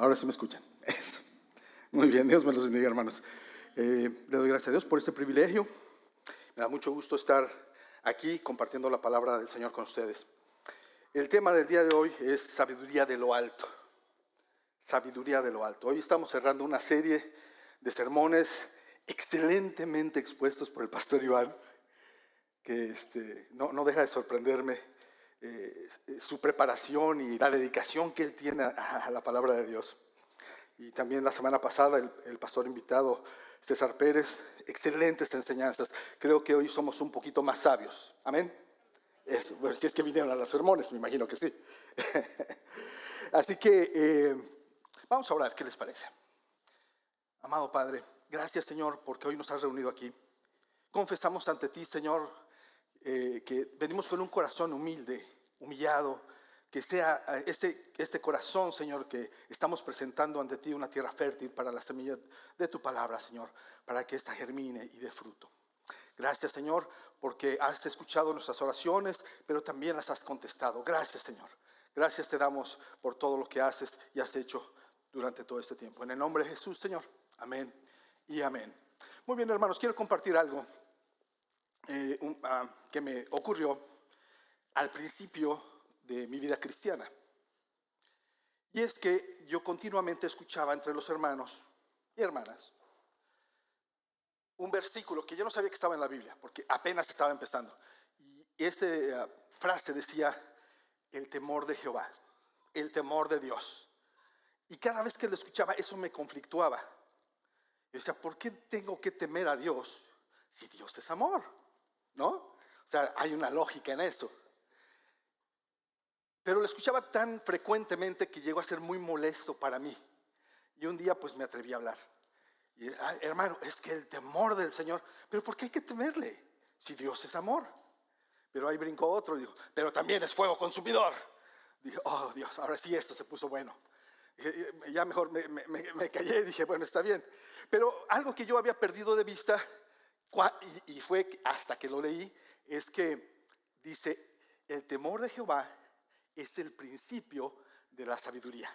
Ahora sí me escuchan. Eso. Muy bien, Dios me los bendiga, hermanos. Le doy gracias a Dios por este privilegio. Me da mucho gusto estar aquí compartiendo la palabra del Señor con ustedes. El tema del día de hoy es sabiduría de lo alto. Sabiduría de lo alto. Hoy estamos cerrando una serie de sermones excelentemente expuestos por el pastor Iván, que no deja de sorprenderme su preparación y la dedicación que él tiene a la palabra de Dios. Y también la semana pasada el pastor invitado César Pérez, excelentes enseñanzas. Creo que hoy somos un poquito más sabios. Amén. Eso, bueno, si es que vinieron a los sermones, me imagino que sí. Así que vamos a orar, ¿qué les parece? Amado Padre, gracias Señor porque hoy nos has reunido aquí. Confesamos ante ti, Señor, que venimos con un corazón humilde, humillado, que sea este corazón, Señor, que estamos presentando ante ti una tierra fértil para la semilla de tu palabra, Señor, para que ésta germine y dé fruto. Gracias, Señor, porque has escuchado nuestras oraciones, pero también las has contestado. Gracias, Señor. Gracias te damos por todo lo que haces y has hecho durante todo este tiempo. En el nombre de Jesús, Señor. Amén y amén. Muy bien, hermanos, quiero compartir algo que me ocurrió al principio de mi vida cristiana. Y es que yo continuamente escuchaba entre los hermanos y hermanas un versículo que yo no sabía que estaba en la Biblia, porque apenas estaba empezando. Y esta frase decía, el temor de Jehová, el temor de Dios. Y cada vez que lo escuchaba, eso me conflictuaba. Yo decía, ¿por qué tengo que temer a Dios si Dios es amor? ¿No? O sea, hay una lógica en eso. Pero lo escuchaba tan frecuentemente que llegó a ser muy molesto para mí. Y un día pues me atreví a hablar. Y hermano, es que el temor del Señor, pero ¿por qué hay que temerle? Si Dios es amor. Pero ahí brincó otro y dijo, pero también es fuego consumidor. Dije, oh Dios, ahora sí esto se puso bueno. Ya mejor me callé y dije, bueno, está bien. Pero algo que yo había perdido de vista, y fue hasta que lo leí, es que dice, el temor de Jehová es el principio de la sabiduría.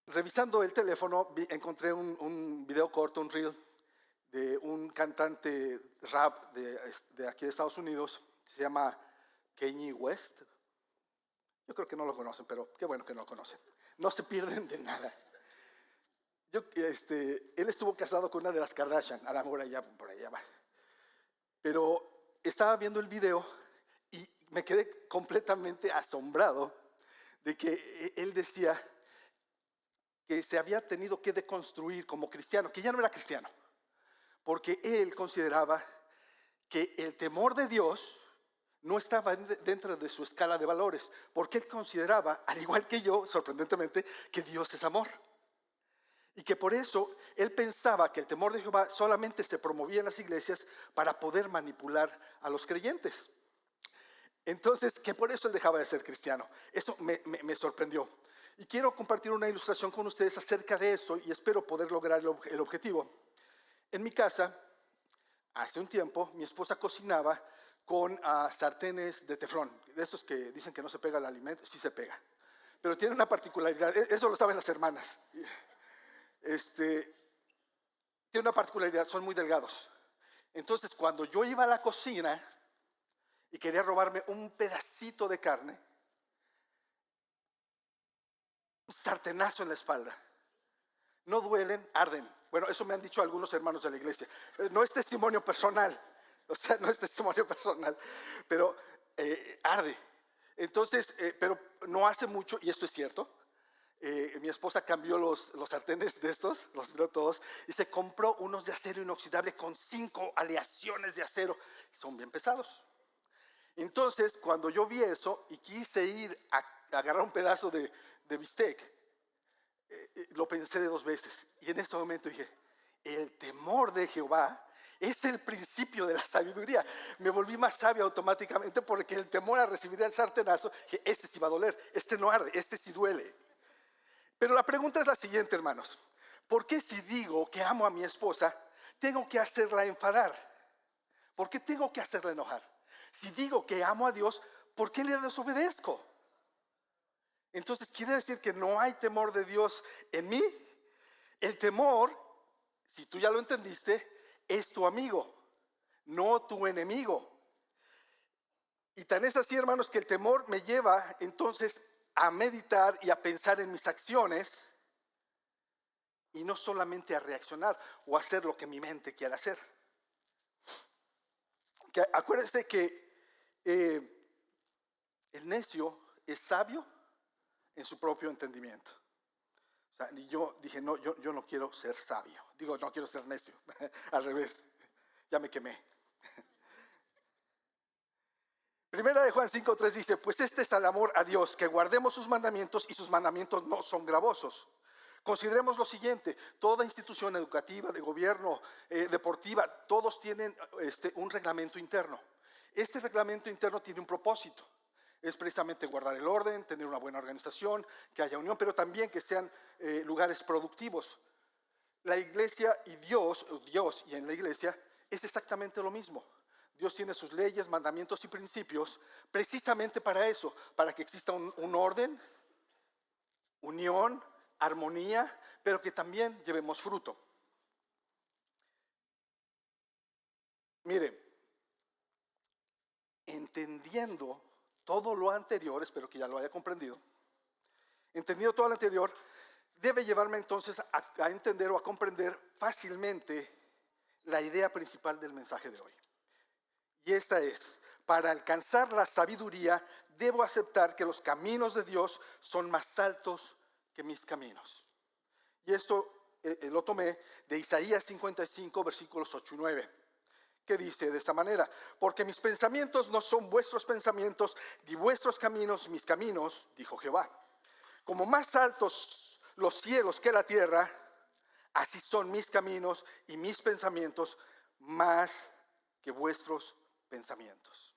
Revisando el teléfono, encontré un video corto, un reel, de un cantante rap de aquí de Estados Unidos, se llama Kanye West. Yo creo que no lo conocen, pero qué bueno que no lo conocen. No se pierden de nada. Él estuvo casado con una de las Kardashian, a la mejor por allá va. Pero estaba viendo el video y me quedé completamente asombrado de que él decía que se había tenido que deconstruir como cristiano, que ya no era cristiano, porque él consideraba que el temor de Dios no estaba dentro de su escala de valores, porque él consideraba, al igual que yo, sorprendentemente, que Dios es amor. Y que por eso él pensaba que el temor de Jehová solamente se promovía en las iglesias para poder manipular a los creyentes. Entonces, que por eso él dejaba de ser cristiano. Eso me sorprendió. Y quiero compartir una ilustración con ustedes acerca de esto y espero poder lograr el objetivo. En mi casa, hace un tiempo, mi esposa cocinaba con sartenes de teflón, de estos que dicen que no se pega el alimento, sí se pega. Pero tiene una particularidad, eso lo saben las hermanas. Tiene una particularidad, son muy delgados. Entonces, cuando yo iba a la cocina y quería robarme un pedacito de carne, un sartenazo en la espalda. No duelen, arden. Bueno, eso me han dicho algunos hermanos de la iglesia. No es testimonio personal, o sea, no es testimonio personal, pero arde. Entonces, pero no hace mucho, y esto es cierto, mi esposa cambió los sartenes de estos, los tiró todos, y se compró unos de acero inoxidable con 5 aleaciones de acero. Son bien pesados. Entonces, cuando yo vi eso y quise ir a agarrar un pedazo de bistec, lo pensé de 2 veces. Y en este momento dije, el temor de Jehová es el principio de la sabiduría. Me volví más sabio automáticamente porque el temor a recibir el sartenazo, dije, este sí va a doler, este no arde, este sí duele. Pero la pregunta es la siguiente, hermanos. ¿Por qué si digo que amo a mi esposa, tengo que hacerla enfadar? ¿Por qué tengo que hacerla enojar? Si digo que amo a Dios, ¿por qué le desobedezco? Entonces, ¿quiere decir que no hay temor de Dios en mí? El temor, si tú ya lo entendiste, es tu amigo, no tu enemigo. Y tan es así, hermanos, que el temor me lleva entonces a meditar y a pensar en mis acciones y no solamente a reaccionar o a hacer lo que mi mente quiere hacer. Acuérdense que el necio es sabio en su propio entendimiento. O sea, y yo dije, no, yo no quiero ser sabio. Digo, no quiero ser necio. Al revés, ya me quemé. Primera de Juan 5:3 dice, pues este es el amor a Dios, que guardemos sus mandamientos y sus mandamientos no son gravosos. Consideremos lo siguiente, toda institución educativa, de gobierno, deportiva, todos tienen un reglamento interno. Este reglamento interno tiene un propósito. Es precisamente guardar el orden, tener una buena organización, que haya unión, pero también que sean lugares productivos. La iglesia y Dios y en la iglesia es exactamente lo mismo. Dios tiene sus leyes, mandamientos y principios precisamente para eso, para que exista un orden, unión, armonía, pero que también llevemos fruto. Mire, entendiendo todo lo anterior, espero que ya lo haya comprendido, entendido todo lo anterior, debe llevarme entonces a entender o a comprender fácilmente la idea principal del mensaje de hoy. Y esta es, para alcanzar la sabiduría, debo aceptar que los caminos de Dios son más altos que mis caminos. Y esto lo tomé de Isaías 55, versículos 8 y 9, que dice de esta manera, porque mis pensamientos no son vuestros pensamientos, ni vuestros caminos mis caminos, dijo Jehová. Como más altos los cielos que la tierra, así son mis caminos y mis pensamientos más que vuestros pensamientos.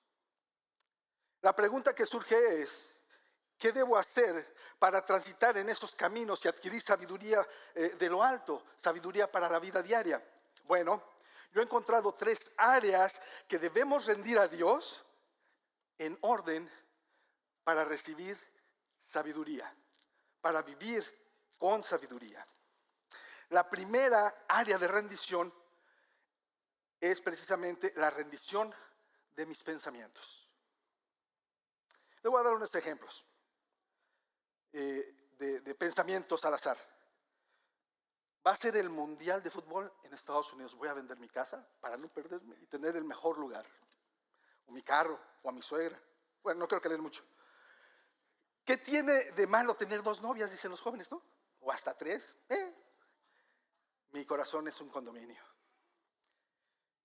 La pregunta que surge es, ¿qué debo hacer para transitar en esos caminos y adquirir sabiduría de lo alto, sabiduría para la vida diaria? Bueno, yo he encontrado 3 áreas que debemos rendir a Dios en orden para recibir sabiduría, para vivir con sabiduría. La primera área de rendición es precisamente la rendición de mis pensamientos. Le voy a dar unos ejemplos de pensamientos al azar. Va a ser el Mundial de Fútbol en Estados Unidos. Voy a vender mi casa para no perderme y tener el mejor lugar. O mi carro, o a mi suegra. Bueno, no creo que den mucho. ¿Qué tiene de malo tener 2 novias, dicen los jóvenes, no? O hasta 3. Mi corazón es un condominio.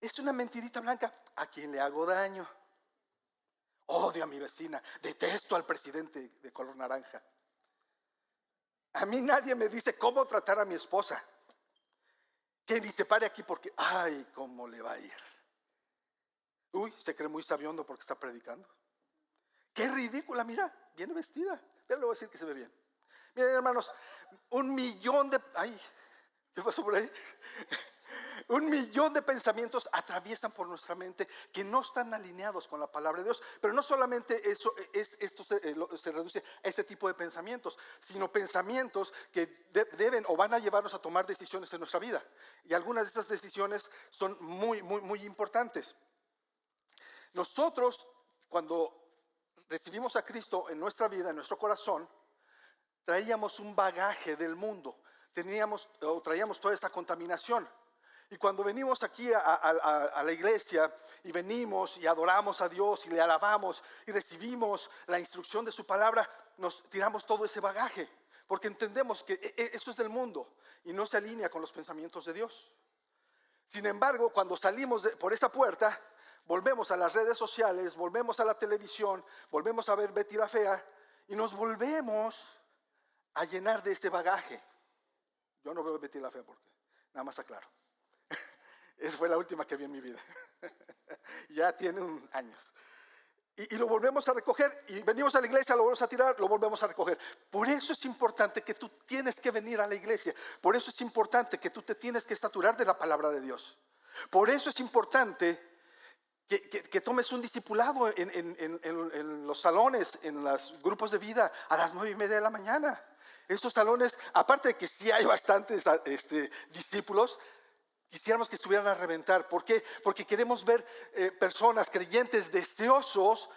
Es una mentirita blanca. ¿A quién le hago daño? Odio a mi vecina. Detesto al presidente de color naranja. A mí nadie me dice cómo tratar a mi esposa. Que ni se pare aquí porque, ay, cómo le va a ir. Uy, se cree muy sabiondo porque está predicando. Qué ridícula, mira, viene vestida. Pero le voy a decir que se ve bien. Miren, hermanos, 1,000,000 de... Ay, ¿qué pasó por ahí? 1,000,000 de pensamientos atraviesan por nuestra mente que no están alineados con la palabra de Dios. Pero no solamente esto se reduce a este tipo de pensamientos, sino pensamientos que deben o van a llevarnos a tomar decisiones en nuestra vida. Y algunas de estas decisiones son muy, muy, muy importantes. Nosotros, cuando recibimos a Cristo en nuestra vida, en nuestro corazón, traíamos un bagaje del mundo, traíamos toda esta contaminación. Y cuando venimos aquí a la iglesia y venimos y adoramos a Dios y le alabamos y recibimos la instrucción de su palabra, nos tiramos todo ese bagaje, porque entendemos que eso es del mundo y no se alinea con los pensamientos de Dios. Sin embargo, cuando salimos por esa puerta, volvemos a las redes sociales, volvemos a la televisión, volvemos a ver Betty la Fea y nos volvemos a llenar de ese bagaje. Yo no veo Betty la Fea porque, nada más aclaro. Esa fue la última que vi en mi vida. Ya tiene años. Y lo volvemos a recoger y venimos a la iglesia, lo volvemos a tirar, lo volvemos a recoger. Por eso es importante que tú tienes que venir a la iglesia. Por eso es importante que tú te tienes que saturar de la palabra de Dios. Por eso es importante que tomes un discipulado en los salones, en los grupos de vida a las 9:30 de la mañana. Estos salones, aparte de que sí hay bastantes discípulos, quisiéramos que estuvieran a reventar. ¿Por qué? Porque queremos ver personas creyentes deseosos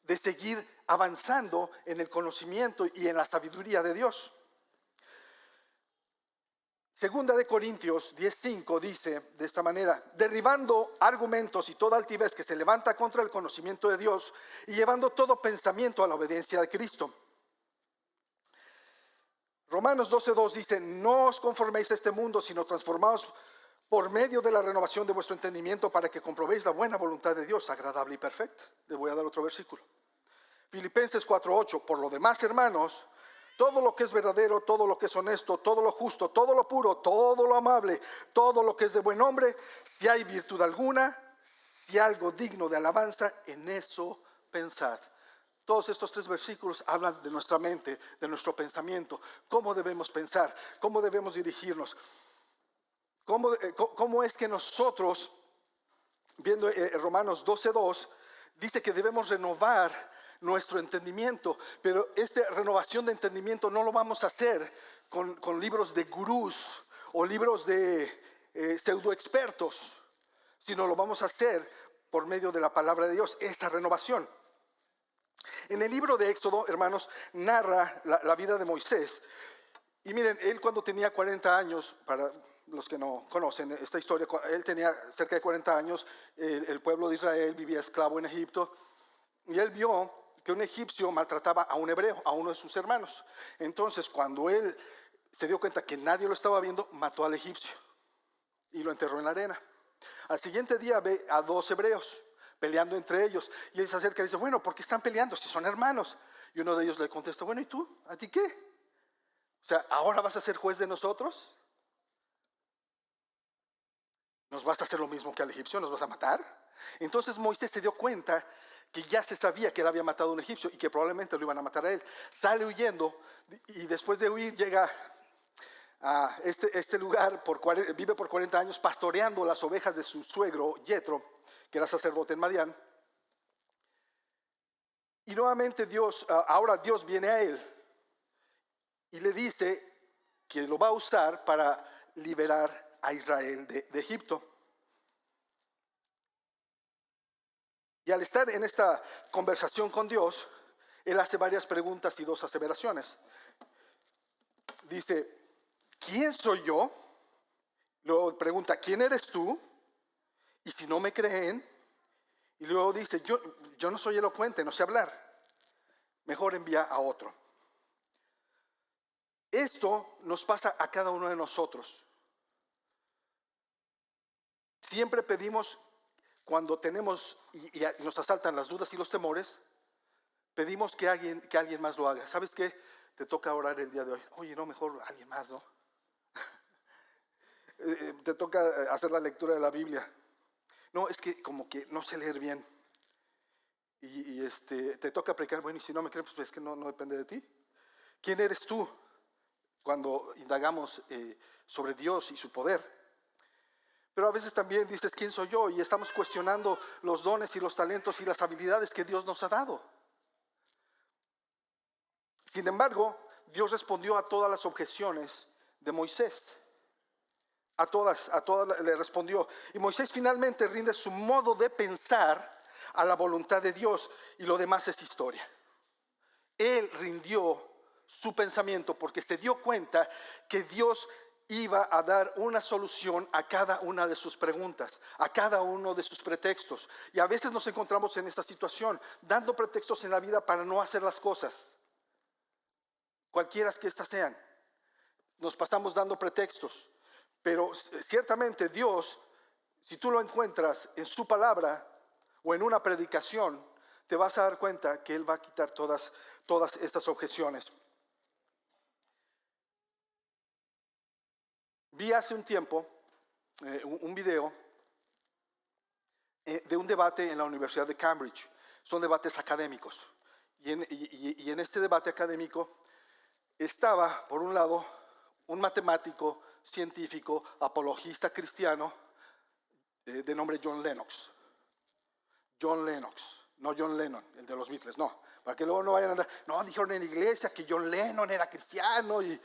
de seguir avanzando en el conocimiento y en la sabiduría de Dios. Segunda de Corintios 10:5 dice de esta manera: derribando argumentos y toda altivez que se levanta contra el conocimiento de Dios y llevando todo pensamiento a la obediencia de Cristo. Romanos 12:2 dice: no os conforméis a este mundo, sino transformaos por medio de la renovación de vuestro entendimiento para que comprobéis la buena voluntad de Dios, agradable y perfecta. Les voy a dar otro versículo. Filipenses 4:8: por lo demás, hermanos, todo lo que es verdadero, todo lo que es honesto, todo lo justo, todo lo puro, todo lo amable, todo lo que es de buen nombre, si hay virtud alguna, si algo digno de alabanza, en eso pensad. Todos estos 3 versículos hablan de nuestra mente, de nuestro pensamiento, cómo debemos pensar, cómo debemos dirigirnos, cómo es que nosotros, viendo Romanos 12:2, dice que debemos renovar nuestro entendimiento, pero esta renovación de entendimiento no lo vamos a hacer con libros de gurús o libros de pseudo expertos, sino lo vamos a hacer por medio de la palabra de Dios, esta renovación. En el libro de Éxodo, hermanos, narra la vida de Moisés. Y miren, él cuando tenía 40 años, para los que no conocen esta historia, él tenía cerca de 40 años, el pueblo de Israel vivía esclavo en Egipto, y él vio que un egipcio maltrataba a un hebreo, a uno de sus hermanos. Entonces, cuando él se dio cuenta que nadie lo estaba viendo, mató al egipcio y lo enterró en la arena. Al siguiente día ve a 2 hebreos peleando entre ellos, y él se acerca y dice: bueno, ¿por qué están peleando si son hermanos? Y uno de ellos le contesta: bueno, ¿y tú? ¿A ti qué? O sea, ¿ahora vas a ser juez de nosotros? ¿Nos vas a hacer lo mismo que al egipcio? ¿Nos vas a matar? Entonces Moisés se dio cuenta que ya se sabía que él había matado a un egipcio y que probablemente lo iban a matar a él. Sale huyendo y después de huir llega a este lugar, vive por 40 años pastoreando las ovejas de su suegro Yetro, que era sacerdote en Madián. Y nuevamente ahora Dios viene a él y le dice que lo va a usar para liberar a Israel de Egipto. Y al estar en esta conversación con Dios, él hace varias preguntas y 2 aseveraciones. Dice: ¿quién soy yo? Luego pregunta: ¿quién eres tú? Y si no me creen, y luego dice: yo no soy elocuente, no sé hablar, mejor envía a otro. Esto nos pasa a cada uno de nosotros. Siempre pedimos, cuando tenemos y nos asaltan las dudas y los temores, pedimos que alguien más lo haga. ¿Sabes qué? Te toca orar el día de hoy. Oye, no, mejor alguien más, ¿no? Te toca hacer la lectura de la Biblia. No, es que como que no sé leer bien. Y te toca predicar. Bueno, y si no me creen, pues es que no depende de ti. ¿Quién eres tú? Cuando indagamos sobre Dios y su poder. Pero a veces también dices: ¿quién soy yo? Y estamos cuestionando los dones y los talentos y las habilidades que Dios nos ha dado. Sin embargo, Dios respondió a todas las objeciones de Moisés. A todas le respondió. Y Moisés finalmente rinde su modo de pensar a la voluntad de Dios, y lo demás es historia. Él rindió su pensamiento porque se dio cuenta que Dios iba a dar una solución a cada una de sus preguntas, a cada uno de sus pretextos. Y a veces nos encontramos en esta situación, dando pretextos en la vida para no hacer las cosas, cualquiera que éstas sean. Nos pasamos dando pretextos, pero ciertamente Dios, si tú lo encuentras en su palabra o en una predicación, te vas a dar cuenta que Él va a quitar todas estas objeciones. Vi hace un tiempo un video de un debate en la Universidad de Cambridge. Son debates académicos. Y en este debate académico estaba, por un lado, un matemático, científico, apologista cristiano de nombre John Lennox. John Lennox, no John Lennon, el de los Beatles, no. Para que luego no vayan a andar, no, dijeron en la iglesia que John Lennon era cristiano y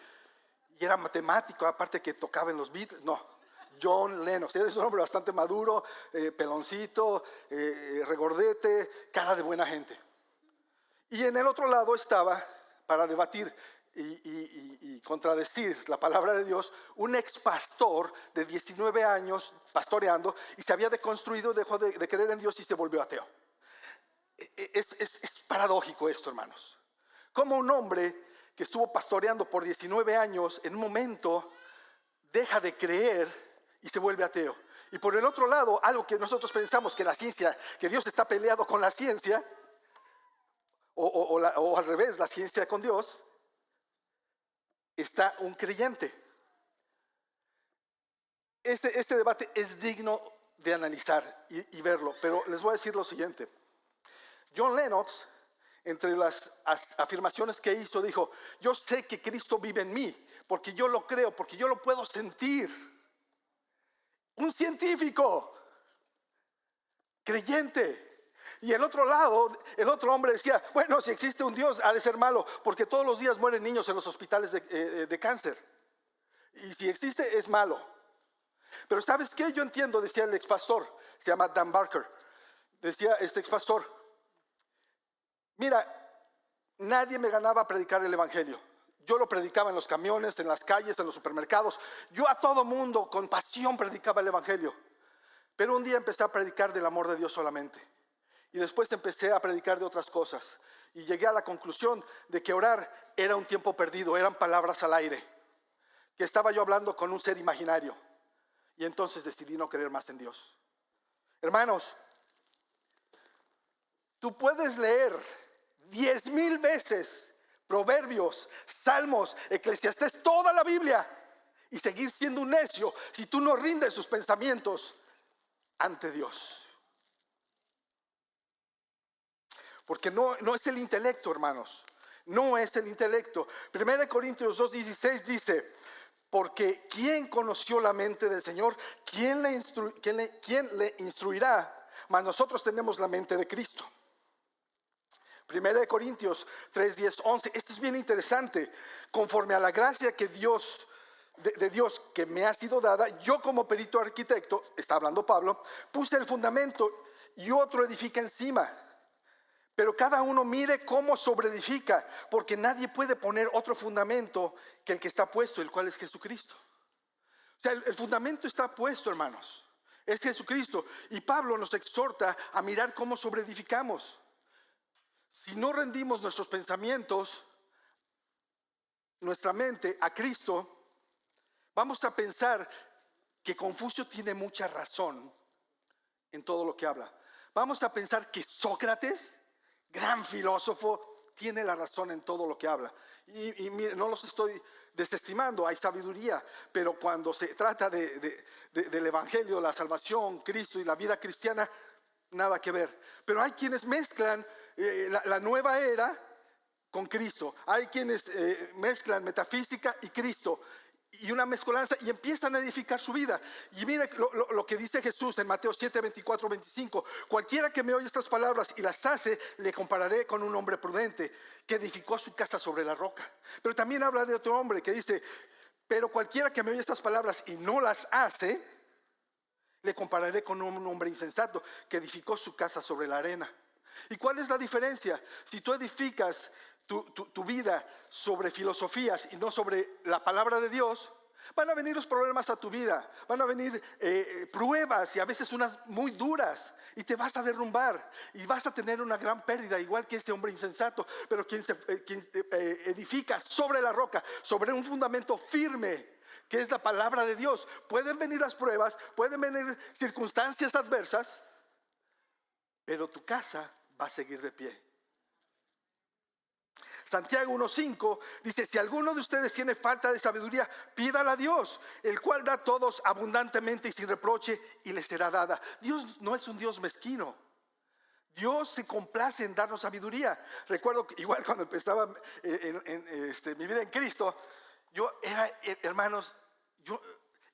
era matemático, aparte que tocaba en los Beatles, no. John Lennox, es un hombre bastante maduro, peloncito, regordete, cara de buena gente. Y en el otro lado estaba, para debatir y contradecir la palabra de Dios, un ex pastor de 19 años pastoreando y se había deconstruido, dejó de creer en Dios y se volvió ateo. Es paradójico esto, hermanos. Como un hombre que estuvo pastoreando por 19 años, en un momento deja de creer y se vuelve ateo. Y por el otro lado, algo que nosotros pensamos que la ciencia, que Dios está peleado con la ciencia, o al revés, la ciencia con Dios, está un creyente. Este debate es digno de analizar y verlo, pero les voy a decir lo siguiente. John Lennox, entre las afirmaciones que hizo, dijo: yo sé que Cristo vive en mí, porque yo lo creo, porque yo lo puedo sentir. Un científico, creyente. Y el otro lado, el otro hombre decía: bueno, si existe un Dios, ha de ser malo, porque todos los días mueren niños en los hospitales de cáncer. Y si existe, es malo. Pero ¿sabes qué? Yo entiendo, decía el expastor, se llama Dan Barker. Decía este expastor: mira, nadie me ganaba a predicar el evangelio. Yo lo predicaba en los camiones, en las calles, en los supermercados. Yo a todo mundo con pasión predicaba el evangelio. Pero un día empecé a predicar del amor de Dios solamente. Y después empecé a predicar de otras cosas. Y llegué a la conclusión de que orar era un tiempo perdido, eran palabras al aire. Que estaba yo hablando con un ser imaginario. Y entonces decidí no creer más en Dios. Hermanos, tú puedes leer 10,000 veces Proverbios, Salmos, Eclesiastés, toda la Biblia, y seguir siendo un necio si tú no rindes tus pensamientos ante Dios. Porque no es el intelecto, hermanos. No es el intelecto. 1 Corintios 2:16 dice: porque ¿quién conoció la mente del Señor? ¿Quién le instruirá? Mas nosotros tenemos la mente de Cristo. 1 Corintios 3, 10, 11. Esto es bien interesante. Conforme a la gracia que Dios, de Dios que me ha sido dada, yo como perito arquitecto, está hablando Pablo, puse el fundamento y otro edifica encima. Pero cada uno mire cómo sobreedifica, porque nadie puede poner otro fundamento que el que está puesto, el cual es Jesucristo. O sea, el fundamento está puesto, hermanos. Es Jesucristo. Y Pablo nos exhorta a mirar cómo sobreedificamos. Si no rendimos nuestros pensamientos, nuestra mente a Cristo, vamos a pensar que Confucio tiene mucha razón en todo lo que habla. Vamos a pensar que Sócrates, gran filósofo, tiene la razón en todo lo que habla. Y mire, no los estoy desestimando, hay sabiduría, pero cuando se trata del evangelio, la salvación, Cristo y la vida cristiana, nada que ver. Pero hay quienes mezclan la nueva era con Cristo. Hay quienes mezclan metafísica y Cristo, y una mezcolanza, y empiezan a edificar su vida. Y mire lo que dice Jesús en Mateo 7, 24, 25. Cualquiera que me oye estas palabras y las hace, le compararé con un hombre prudente que edificó su casa sobre la roca. Pero también habla de otro hombre que dice: pero cualquiera que me oye estas palabras y no las hace, le compararé con un hombre insensato que edificó su casa sobre la arena. ¿Y cuál es la diferencia? Si tú edificas tu vida sobre filosofías y no sobre la palabra de Dios, van a venir los problemas a tu vida, van a venir pruebas, y a veces unas muy duras, y te vas a derrumbar y vas a tener una gran pérdida, igual que ese hombre insensato. Pero quien edifica sobre la roca, sobre un fundamento firme, que es la palabra de Dios, pueden venir las pruebas, pueden venir circunstancias adversas, pero tu casa va a seguir de pie. Santiago 1:5 dice: si alguno de ustedes tiene falta de sabiduría, pídala a Dios, el cual da a todos abundantemente y sin reproche, y les será dada. Dios no es un Dios mezquino. Dios se complace en darnos sabiduría. Recuerdo que igual cuando empezaba mi vida en Cristo, yo era, hermanos,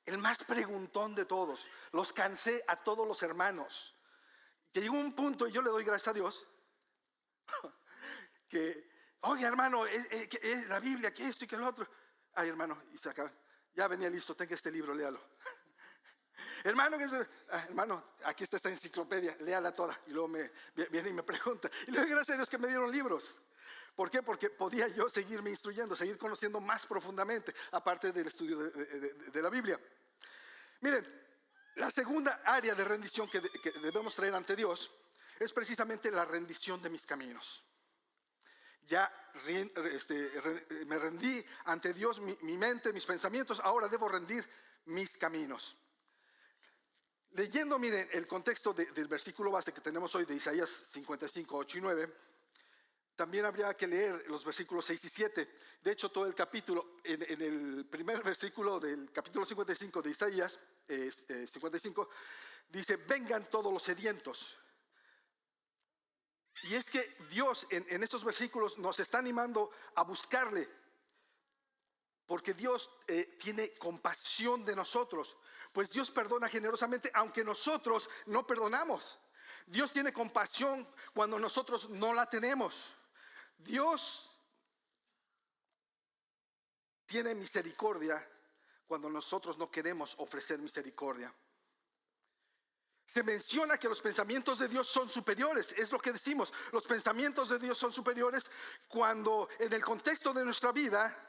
el más preguntón de todos. Los cansé a todos los hermanos. que llegó un punto, y yo le doy gracias a Dios, que, oye hermano, que la Biblia, que esto y que lo otro. Ay hermano, y se acaba. Ya venía listo, tenga este libro, léalo. Hermano, hermano, aquí está esta enciclopedia, léala toda. Y luego viene y me pregunta. Y le doy gracias a Dios que me dieron libros. ¿Por qué? Porque podía yo seguirme instruyendo, seguir conociendo más profundamente, aparte del estudio de la Biblia. Miren, la segunda área de rendición que debemos traer ante Dios es precisamente la rendición de mis caminos. Ya me rendí ante Dios, mi mente, mis pensamientos, ahora debo rendir mis caminos. Leyendo, miren, el contexto del versículo base que tenemos hoy de Isaías 55, 8 y 9, también habría que leer los versículos 6 y 7. De hecho, todo el capítulo, en el primer versículo del capítulo 55 de Isaías 55, dice, vengan todos los sedientos. Y es que Dios en estos versículos nos está animando a buscarle, porque Dios tiene compasión de nosotros, pues Dios perdona generosamente, aunque nosotros no perdonamos. Dios tiene compasión cuando nosotros no la tenemos. Dios tiene misericordia cuando nosotros no queremos ofrecer misericordia. Se menciona que los pensamientos de Dios son superiores, es lo que decimos. Los pensamientos de Dios son superiores cuando en el contexto de nuestra vida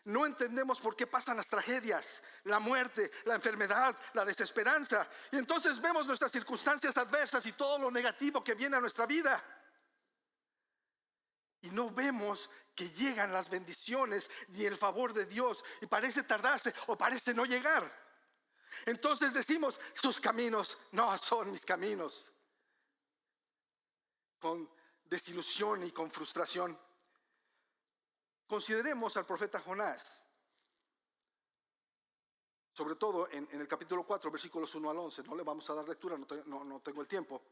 no entendemos por qué pasan las tragedias, la muerte, la enfermedad, la desesperanza. Y entonces vemos nuestras circunstancias adversas y todo lo negativo que viene a nuestra vida. Y no vemos que llegan las bendiciones ni el favor de Dios. Y parece tardarse o parece no llegar. Entonces decimos, sus caminos no son mis caminos. Con desilusión y con frustración. Consideremos al profeta Jonás. Sobre todo en el capítulo 4, versículos 1 al 11. No le vamos a dar lectura, no tengo el tiempo.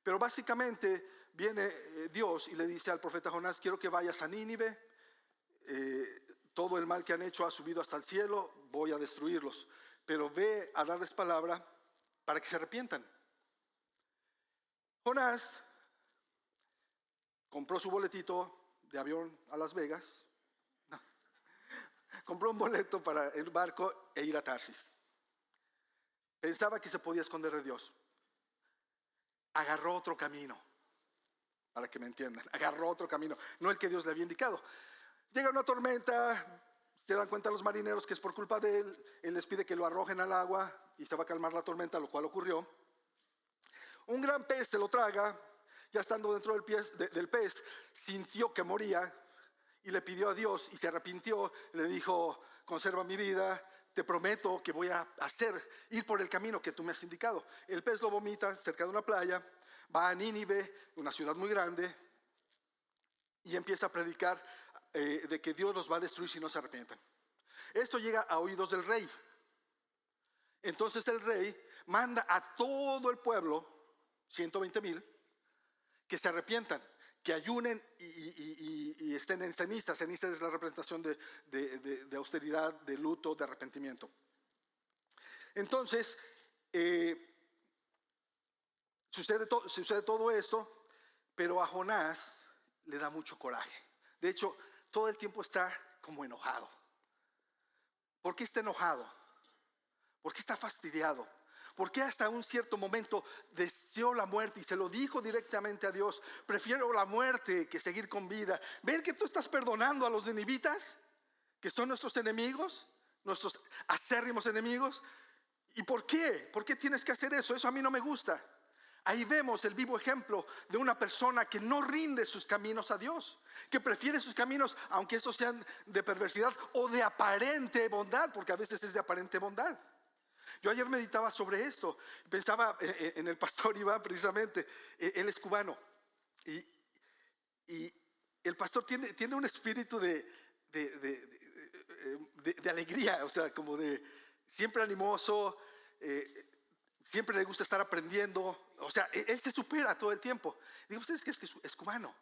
Pero básicamente viene Dios y le dice al profeta Jonás, quiero que vayas a Nínive, todo el mal que han hecho ha subido hasta el cielo, voy a destruirlos, pero ve a darles palabra para que se arrepientan. Jonás compró su boletito de avión a Las Vegas, compró un boleto para el barco e ir a Tarsis. Pensaba que se podía esconder de Dios. Agarró otro camino, para que me entiendan, agarró otro camino, no el que Dios le había indicado. Llega una tormenta, se dan cuenta los marineros que es por culpa de él, él les pide que lo arrojen al agua y se va a calmar la tormenta, lo cual ocurrió. Un gran pez se lo traga, ya estando dentro del pez, sintió que moría y le pidió a Dios y se arrepintió, le dijo, conserva mi vida, te prometo que voy a ir por el camino que tú me has indicado. El pez lo vomita cerca de una playa, va a Nínive, una ciudad muy grande, y empieza a predicar de que Dios los va a destruir si no se arrepienten. Esto llega a oídos del rey. Entonces el rey manda a todo el pueblo, 120,000, que se arrepientan, que ayunen y estén en ceniza. Ceniza es la representación de austeridad, de luto, de arrepentimiento. Entonces, sucede todo esto, pero a Jonás le da mucho coraje. De hecho, todo el tiempo está como enojado. ¿Por qué está enojado? ¿Por qué está fastidiado? ¿Por qué hasta un cierto momento deseó la muerte y se lo dijo directamente a Dios? Prefiero la muerte que seguir con vida. ¿Ven que tú estás perdonando a los ninivitas? Que son nuestros enemigos, nuestros acérrimos enemigos. ¿Y por qué? ¿Por qué tienes que hacer eso? Eso a mí no me gusta. Ahí vemos el vivo ejemplo de una persona que no rinde sus caminos a Dios, que prefiere sus caminos, aunque estos sean de perversidad o de aparente bondad, porque a veces es de aparente bondad. Yo ayer meditaba sobre esto, pensaba en el pastor Iván precisamente, él es cubano y el pastor tiene un espíritu de alegría, o sea, como de siempre animoso, siempre le gusta estar aprendiendo, o sea, él se supera todo el tiempo. Digo, ustedes que es cubano,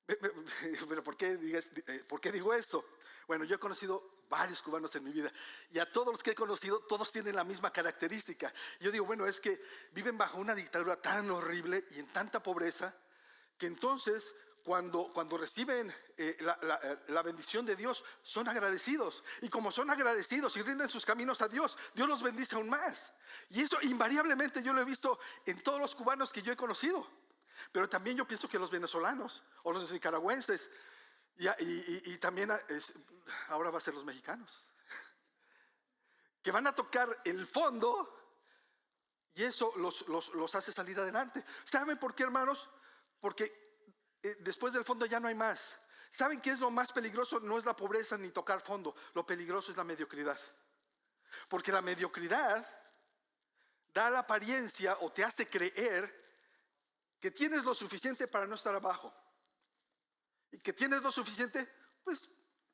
Pero ¿por qué digo esto? Bueno, yo he conocido varios cubanos en mi vida y a todos los que he conocido, todos tienen la misma característica. Yo digo, bueno, es que viven bajo una dictadura tan horrible y en tanta pobreza que entonces cuando reciben la bendición de Dios, son agradecidos. Y como son agradecidos y rinden sus caminos a Dios, Dios los bendice aún más. Y eso invariablemente yo lo he visto en todos los cubanos que yo he conocido. Pero también yo pienso que los venezolanos o los nicaragüenses y también ahora va a ser los mexicanos, que van a tocar el fondo y eso los hace salir adelante. ¿Saben por qué, hermanos? Porque después del fondo ya no hay más. ¿Saben qué es lo más peligroso? No es la pobreza ni tocar fondo. Lo peligroso es la mediocridad. Porque la mediocridad da la apariencia o te hace creer que tienes lo suficiente para no estar abajo. Y que tienes lo suficiente, pues,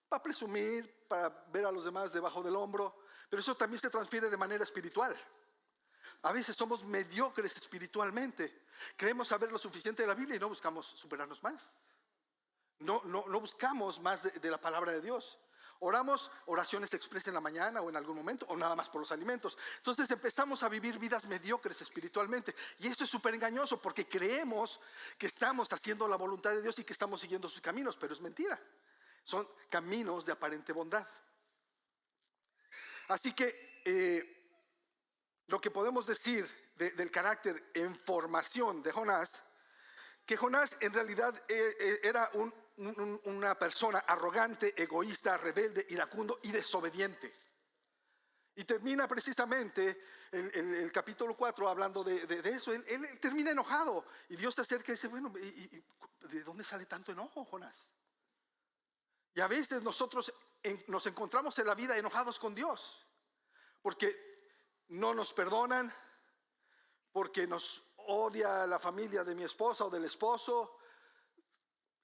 para presumir, para ver a los demás debajo del hombro. Pero eso también se transfiere de manera espiritual. A veces somos mediocres espiritualmente. Creemos saber lo suficiente de la Biblia y no buscamos superarnos más. No buscamos más de la palabra de Dios. Oramos oraciones expresas en la mañana o en algún momento, o nada más por los alimentos. Entonces empezamos a vivir vidas mediocres espiritualmente. Y esto es súper engañoso porque creemos que estamos haciendo la voluntad de Dios y que estamos siguiendo sus caminos, pero es mentira. Son caminos de aparente bondad. Así que lo que podemos decir del carácter en formación de Jonás, que Jonás en realidad era una persona arrogante, egoísta, rebelde, iracundo y desobediente. Y termina precisamente el capítulo 4 hablando de eso. Él termina enojado y Dios se acerca y dice, bueno, ¿de dónde sale tanto enojo, Jonás? Y a veces nosotros nos encontramos en la vida enojados con Dios porque no nos perdonan, porque nos odia la familia de mi esposa o del esposo,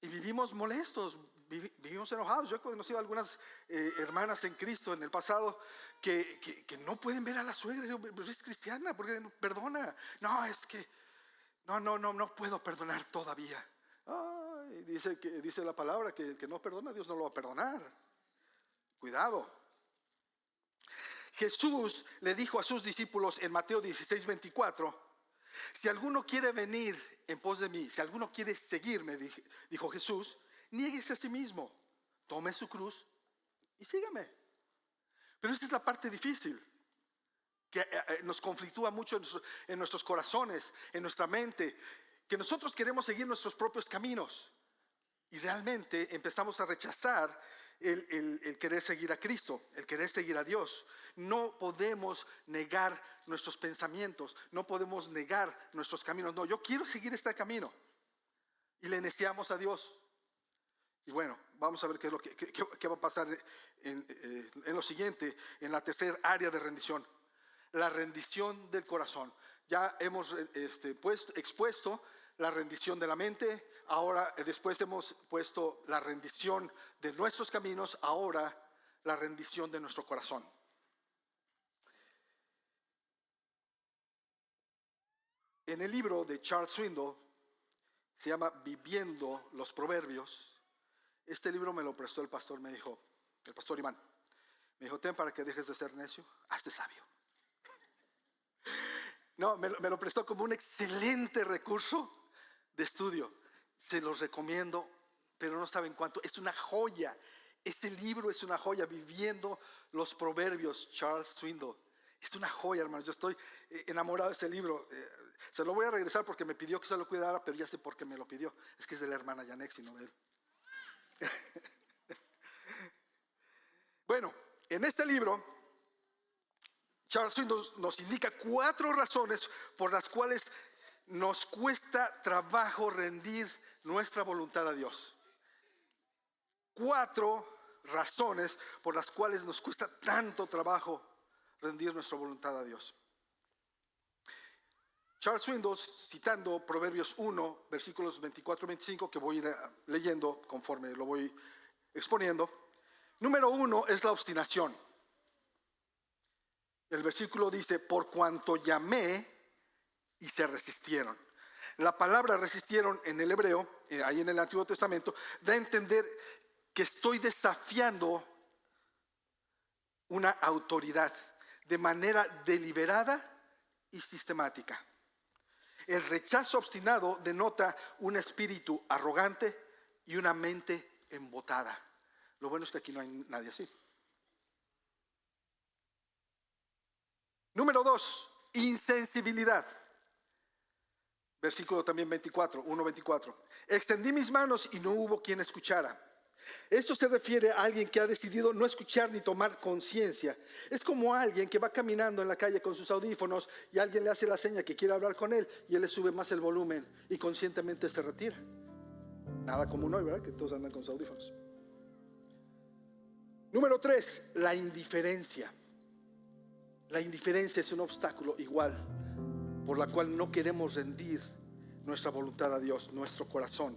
y vivimos molestos, vivimos enojados. Yo he conocido a algunas hermanas en Cristo en el pasado que no pueden ver a la suegra. Digo, pero es cristiana, porque no perdona. No, es que no puedo perdonar todavía. Ay, dice la palabra que el que no perdona, Dios no lo va a perdonar. Cuidado. Jesús le dijo a sus discípulos en Mateo 16:24, si alguno quiere venir en pos de mí, si alguno quiere seguirme, dijo Jesús, niéguese a sí mismo, tome su cruz y sígame. Pero esta es la parte difícil, que nos conflictúa mucho en nuestros corazones, en nuestra mente, que nosotros queremos seguir nuestros propios caminos y realmente empezamos a rechazar el querer seguir a Cristo, el querer seguir a Dios. No podemos negar nuestros pensamientos, no podemos negar nuestros caminos. No, yo quiero seguir este camino. Y le neciamos a Dios. Y bueno, vamos a ver qué es lo qué va a pasar en lo siguiente, en la tercera área de rendición. La rendición del corazón. Ya hemos expuesto la rendición de la mente, ahora después hemos puesto la rendición de nuestros caminos, ahora la rendición de nuestro corazón. En el libro de Charles Swindoll, se llama Viviendo los Proverbios. Este libro me lo prestó el pastor, el pastor Iván. Me dijo, ten para que dejes de ser necio, hazte sabio. No, me lo prestó como un excelente recurso de estudio. Se los recomiendo, pero no saben cuánto. Es una joya. Este libro es una joya. Viviendo los Proverbios, Charles Swindoll. Es una joya, hermano. Yo estoy enamorado de este libro. Se lo voy a regresar porque me pidió que se lo cuidara, pero ya sé por qué me lo pidió. Es que es de la hermana Yanex y no de él. Bueno, en este libro, Charles Swindoll nos indica 4 razones por las cuales nos cuesta trabajo rendir nuestra voluntad a Dios. 4 razones por las cuales nos cuesta tanto trabajo rendir nuestra voluntad a Dios. Charles Swindoll, citando Proverbios 1, versículos 24 y 25, que voy a ir leyendo conforme lo voy exponiendo. Número 1 es la obstinación. El versículo dice, por cuanto llamé y se resistieron. La palabra resistieron en el hebreo, ahí en el Antiguo Testamento, da a entender que estoy desafiando una autoridad de manera deliberada y sistemática. El rechazo obstinado denota un espíritu arrogante y una mente embotada. Lo bueno es que aquí no hay nadie así. Número 2, insensibilidad. Versículo también 1:24. Extendí mis manos y no hubo quien escuchara. Esto se refiere a alguien que ha decidido no escuchar ni tomar conciencia. Es como alguien que va caminando en la calle con sus audífonos y alguien le hace la seña que quiere hablar con él y él le sube más el volumen y conscientemente se retira. Nada común hoy, ¿verdad? Que todos andan con sus audífonos. Número 3, la indiferencia. La indiferencia es un obstáculo igual por la cual no queremos rendir nuestra voluntad a Dios, nuestro corazón.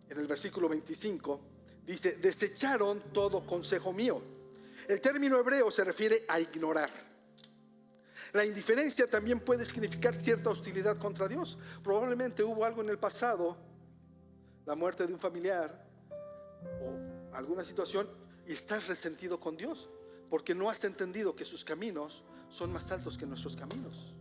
En el versículo 25 dice: desecharon todo consejo mío. El término hebreo se refiere a ignorar. La indiferencia también puede significar cierta hostilidad contra Dios. Probablemente hubo algo en el pasado, la muerte de un familiar o alguna situación, y estás resentido con Dios porque no has entendido que sus caminos son más altos que nuestros caminos.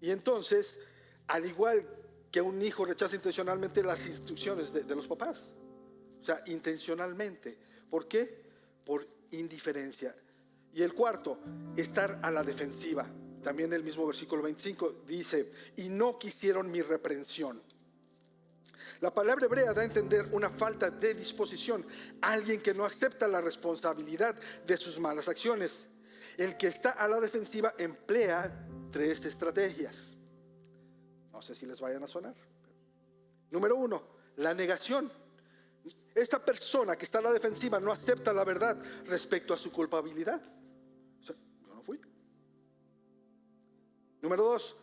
Y entonces, al igual que un hijo rechaza intencionalmente las instrucciones de los papás, o sea, intencionalmente. ¿Por qué? Por indiferencia. Y el cuarto, estar a la defensiva. También el mismo versículo 25 dice: y no quisieron mi reprensión. La palabra hebrea da a entender una falta de disposición, alguien que no acepta la responsabilidad de sus malas acciones. El que está a la defensiva emplea 3 estrategias. No sé si les vayan a sonar. Número 1, la negación. Esta persona que está a la defensiva no acepta la verdad respecto a su culpabilidad. O sea, yo no fui. Número 2,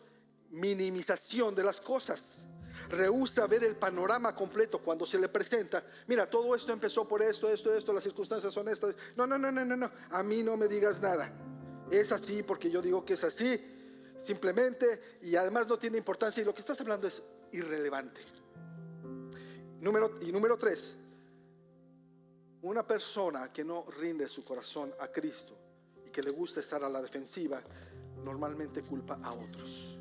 minimización de las cosas. Rehúsa ver el panorama completo cuando se le presenta. Mira, todo esto empezó por esto, las circunstancias son estas. No, a mí no me digas nada. Es así porque yo digo que es así, simplemente, y además no tiene importancia y lo que estás hablando es irrelevante. Número 3, una persona que no rinde su corazón a Cristo y que le gusta estar a la defensiva, normalmente culpa a otros.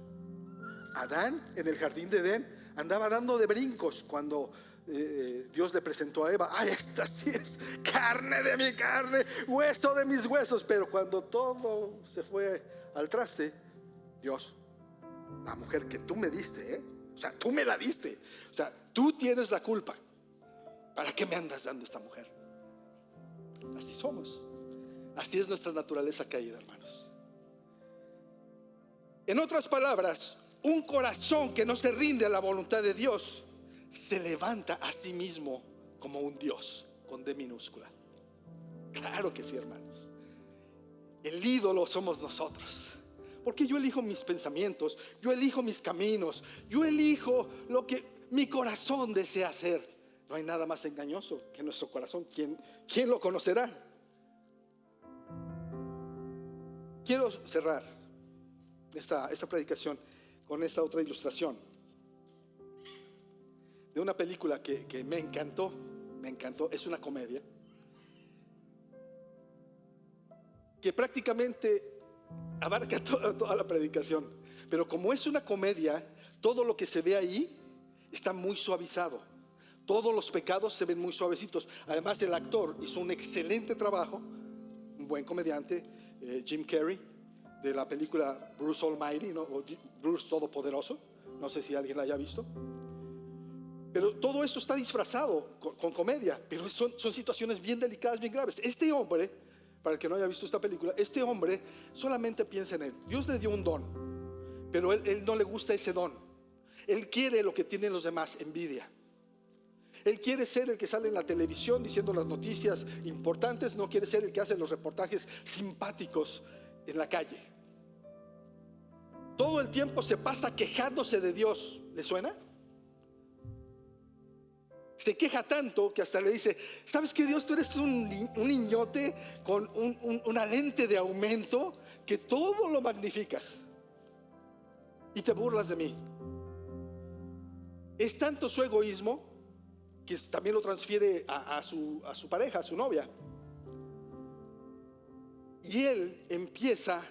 Adán en el jardín de Edén andaba dando de brincos cuando Dios le presentó a Eva: ay, esta sí es carne de mi carne, hueso de mis huesos. Pero cuando todo se fue al traste, Dios: la mujer que tú me diste, o sea, tú me la diste, o sea, tú tienes la culpa. ¿Para qué me andas dando esta mujer? Así somos. Así es nuestra naturaleza caída, hermanos. En otras palabras, un corazón que no se rinde a la voluntad de Dios se levanta a sí mismo como un Dios con D minúscula. Claro que sí, hermanos. El ídolo somos nosotros. Porque yo elijo mis pensamientos, yo elijo mis caminos, yo elijo lo que mi corazón desea hacer. No hay nada más engañoso que nuestro corazón. ¿Quién lo conocerá? Quiero cerrar esta predicación con esta otra ilustración de una película que me encantó. Es una comedia que prácticamente abarca toda la predicación, pero como es una comedia, todo lo que se ve ahí está muy suavizado. Todos los pecados se ven muy suavecitos. Además, el actor hizo un excelente trabajo, un buen comediante, Jim Carrey, de la película Bruce Almighty, ¿no? O Bruce Todopoderoso. No sé si alguien la haya visto. Pero todo esto está disfrazado con comedia, pero son situaciones bien delicadas, bien graves. Este hombre, para el que no haya visto esta película, este hombre solamente piensa en él. Dios le dio un don, pero él no le gusta ese don. Él quiere lo que tienen los demás: envidia. Él quiere ser el que sale en la televisión diciendo las noticias importantes, no quiere ser el que hace los reportajes simpáticos en la calle. Todo el tiempo se pasa quejándose de Dios. ¿Le suena? Se queja tanto que hasta le dice: ¿sabes qué, Dios? Tú eres un niñote con una lente de aumento que todo lo magnificas. y te burlas de mí. Es tanto su egoísmo que también lo transfiere a su pareja, a su novia. Y él empieza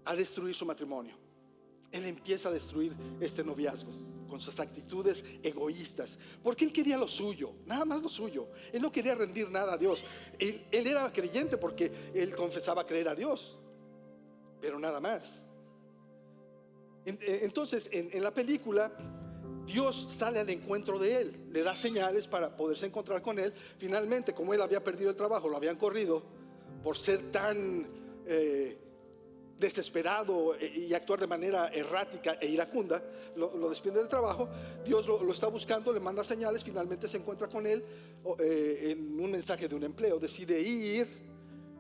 a destruir su matrimonio. Él empieza a destruir este noviazgo con sus actitudes egoístas, porque él quería lo suyo, nada más lo suyo. Él no quería rendir nada a Dios. Él era creyente porque él confesaba creer a Dios, pero nada más. Entonces en la película Dios sale al encuentro de él, le da señales para poderse encontrar con él. Finalmente, como él había perdido el trabajo, lo habían corrido por ser tan desesperado y actuar de manera errática e iracunda, lo despide del trabajo. Dios lo está buscando, le manda señales, finalmente se encuentra con él en un mensaje de un empleo, decide ir,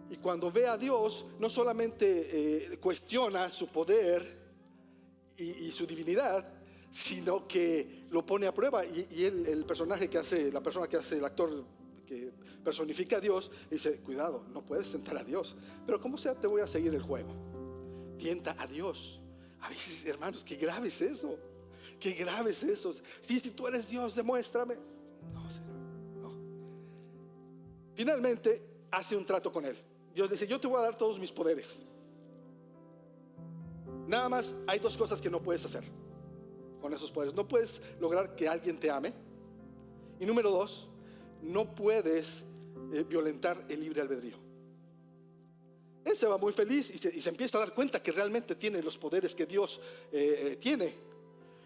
y cuando ve a Dios no solamente cuestiona su poder y su divinidad, sino que lo pone a prueba. Y el personaje que hace, la persona que hace, el actor que personifica a Dios, dice: cuidado, no puedes tentar a Dios, pero como sea te voy a seguir el juego. Tienta a Dios. A veces, hermanos, qué grave es eso. Qué grave es eso. Sí, si tú eres Dios, demuéstrame. No, Señor, no. Finalmente hace un trato con él. Dios dice: yo te voy a dar todos mis poderes. Nada más hay dos cosas que no puedes hacer con esos poderes. No puedes lograr que alguien te ame. Y número dos, no puedes violentar el libre albedrío. Él se va muy feliz y se empieza a dar cuenta que realmente tiene los poderes que Dios tiene.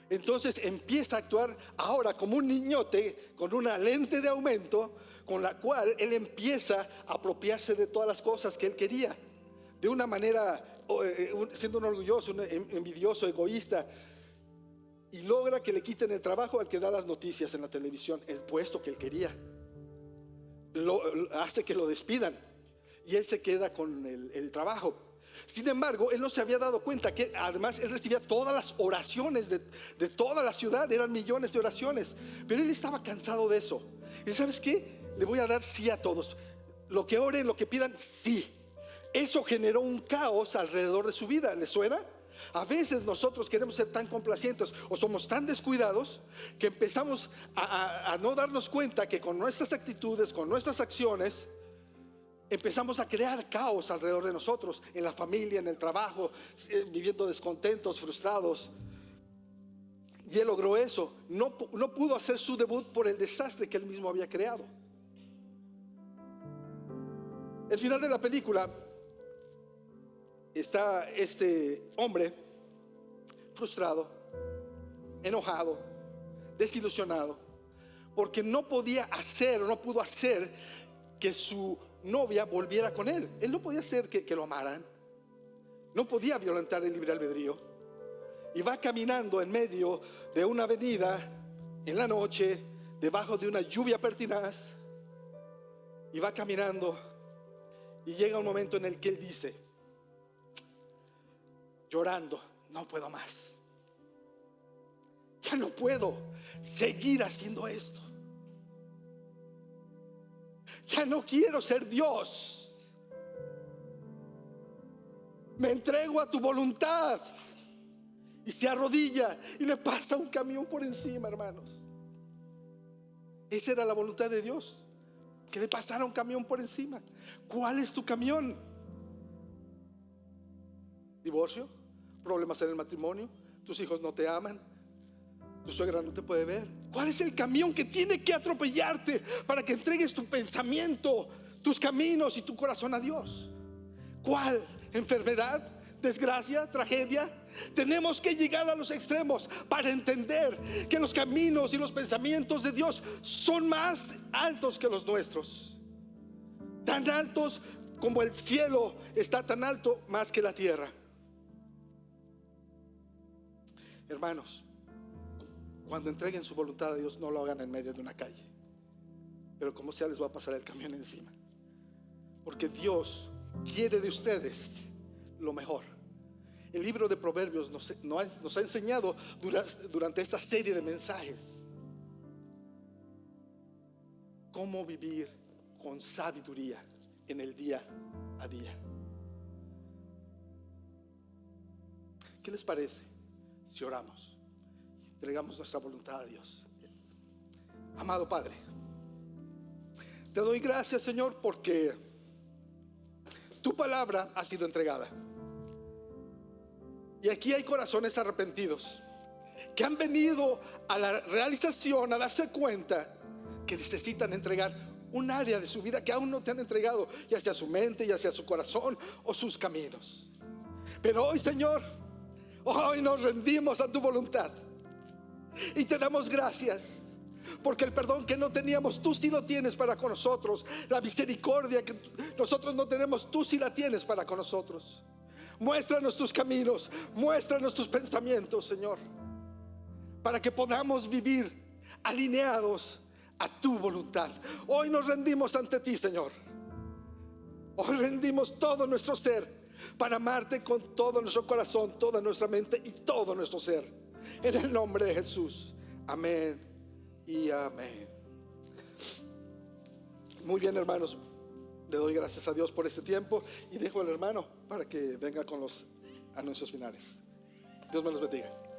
Entonces empieza a actuar ahora como un niñote con una lente de aumento, con la cual él empieza a apropiarse de todas las cosas que él quería, de una manera, siendo un orgulloso, un envidioso, egoísta, y logra que le quiten el trabajo al que da las noticias en la televisión, el puesto que él quería. Hace que lo despidan y él se queda con el trabajo. Sin embargo, él no se había dado cuenta que además él recibía todas las oraciones de toda la ciudad. Eran millones de oraciones, pero él estaba cansado de eso. ¿Y sabes qué? Le voy a dar sí a todos. Lo que oren, lo que pidan, sí. Eso generó un caos alrededor de su vida. ¿Le suena? A veces nosotros queremos ser tan complacientes o somos tan descuidados que empezamos a no darnos cuenta que con nuestras actitudes, con nuestras acciones, empezamos a crear caos alrededor de nosotros, en la familia, en el trabajo, viviendo descontentos, frustrados. Y él logró eso. No pudo hacer su debut por el desastre que él mismo había creado. El final de la película está este hombre frustrado, enojado, desilusionado, porque no pudo hacer que su novia volviera con él. Él no podía hacer que lo amaran, no podía violentar el libre albedrío. Y va caminando en medio de una avenida en la noche, debajo de una lluvia pertinaz, y va caminando, y llega un momento en el que él dice, llorando: no puedo más, ya no puedo seguir haciendo esto, ya no quiero ser Dios, me entrego a tu voluntad. Y se arrodilla y le pasa un camión por encima, hermanos. Esa era la voluntad de Dios, que le pasara un camión por encima. ¿Cuál es tu camión? ¿Divorcio? ¿Problemas en el matrimonio? ¿Tus hijos no te aman? ¿Tu suegra no te puede ver? ¿Cuál es el camión que tiene que atropellarte para que entregues tu pensamiento, tus caminos y tu corazón a Dios? ¿Cuál? ¿Enfermedad? ¿Desgracia? ¿Tragedia? Tenemos que llegar a los extremos para entender que los caminos y los pensamientos de Dios son más altos que los nuestros. Tan altos como el cielo está tan alto más que la tierra. Hermanos, cuando entreguen su voluntad a Dios, no lo hagan en medio de una calle, pero como sea les va a pasar el camión encima, porque Dios quiere de ustedes lo mejor. El libro de Proverbios nos ha enseñado durante esta serie de mensajes cómo vivir con sabiduría en el día a día. ¿Qué les parece si oramos, entregamos nuestra voluntad a Dios. Amado Padre, te doy gracias, Señor, porque tu palabra ha sido entregada. Y aquí hay corazones arrepentidos que han venido a la realización, a darse cuenta que necesitan entregar un área de su vida que aún no te han entregado, ya sea su mente, ya sea su corazón o sus caminos. Pero hoy, Señor, hoy nos rendimos a tu voluntad y te damos gracias, porque el perdón que no teníamos, tú sí lo tienes para con nosotros. La misericordia que nosotros no tenemos, tú sí la tienes para con nosotros. Muéstranos tus caminos, muéstranos tus pensamientos, Señor, para que podamos vivir alineados a tu voluntad. Hoy nos rendimos ante ti, Señor. Hoy rendimos todo nuestro ser para amarte con todo nuestro corazón, toda nuestra mente y todo nuestro ser. En el nombre de Jesús. Amén y amén. Muy bien, hermanos. Le doy gracias a Dios por este tiempo y dejo al hermano para que venga con los anuncios finales. Dios me los bendiga.